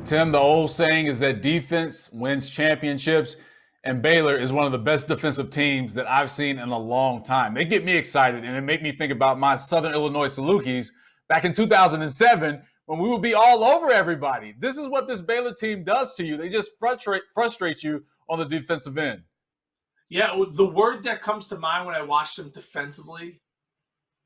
Tim, the old saying is that defense wins championships, and Baylor is one of the best defensive teams that I've seen in a long time. They get me excited, and it make me think about my Southern Illinois Salukis back in 2007 when we would be all over everybody. This is what this Baylor team does to you. They just frustrate you on the defensive end. Yeah, the word that comes to mind when I watch them defensively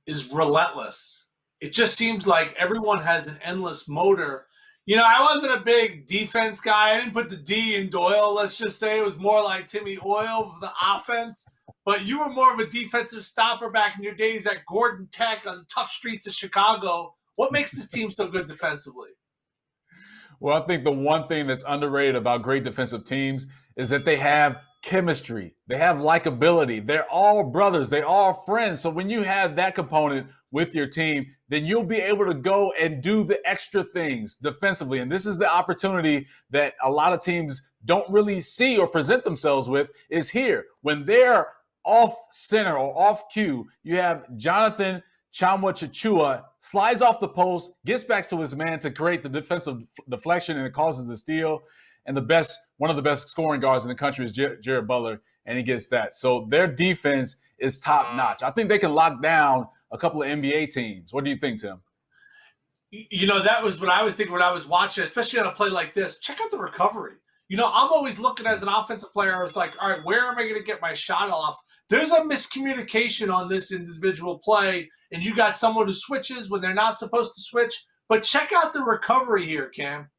is relentless. It just seems like everyone has an endless motor. You know, I wasn't a big defense guy. I didn't put the D in Doyle. Let's just say it was more like Timmy Oil of the offense. But you were more of a defensive stopper back in your days at Gordon Tech on the tough streets of Chicago. What makes this team so good defensively? Well, I think the one thing that's underrated about great defensive teams is that they have chemistry. They have likability. They're all brothers. They're all friends. So when you have that component with your team, then you'll be able to go and do the extra things defensively. And this is the opportunity that a lot of teams don't really see or present themselves with is here. When they're off center or off cue, you have Jonathan Chachua slides off the post, gets back to his man to create the defensive deflection, and it causes the steal. And one of the best scoring guards in the country is Jared Butler, and he gets that. So their defense is top notch. I think they can lock down a couple of NBA teams. What do you think, Tim? You know, that was what I was thinking when I was watching, especially on a play like this. Check out the recovery. You know, I'm always looking as an offensive player. I was like, all right, where am I going to get my shot off? There's a miscommunication on this individual play, and you got someone who switches when they're not supposed to switch. But check out the recovery here, Cam.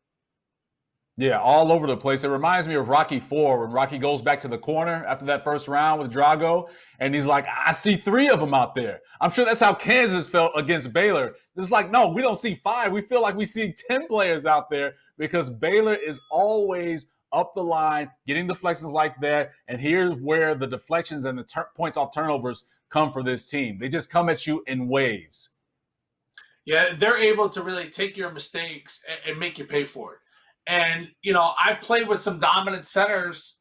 Yeah, all over the place. It reminds me of Rocky IV when Rocky goes back to the corner after that first round with Drago, and he's like, I see 3 of them out there. I'm sure that's how Kansas felt against Baylor. It's like, no, we don't see 5. We feel like we see 10 players out there because Baylor is always up the line, getting deflections like that, and here's where the deflections and the points off turnovers come for this team. They just come at you in waves. Yeah, they're able to really take your mistakes and make you pay for it. And, you know, I've played with some dominant centers,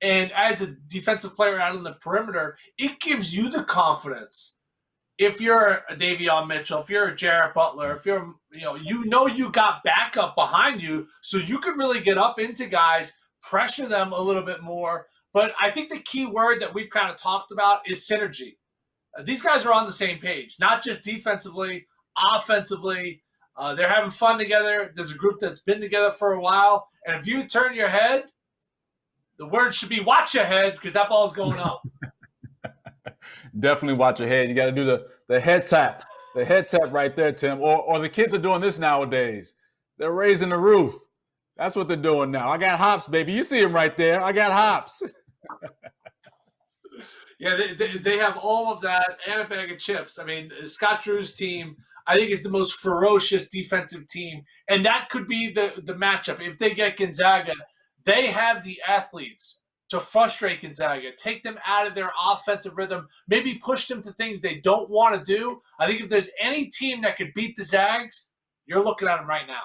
and as a defensive player out on the perimeter, it gives you the confidence. If you're a Davion Mitchell, if you're a Jared Butler, if you're, you know you got backup behind you, so you could really get up into guys, pressure them a little bit more. But I think the key word that we've kind of talked about is synergy. These guys are on the same page, not just defensively, offensively. They're having fun together. There's a group that's been together for a while. And if you turn your head, the word should be watch your head because that ball's going up. Definitely watch your head. You got to do the head tap. The head tap right there, Tim. Or the kids are doing this nowadays. They're raising the roof. That's what they're doing now. I got hops, baby. You see them right there. I got hops. Yeah, they have all of that and a bag of chips. I mean, Scott Drew's team, I think, is the most ferocious defensive team. And that could be the matchup. If they get Gonzaga, they have the athletes to frustrate Gonzaga, take them out of their offensive rhythm, maybe push them to things they don't want to do. I think if there's any team that could beat the Zags, you're looking at them right now.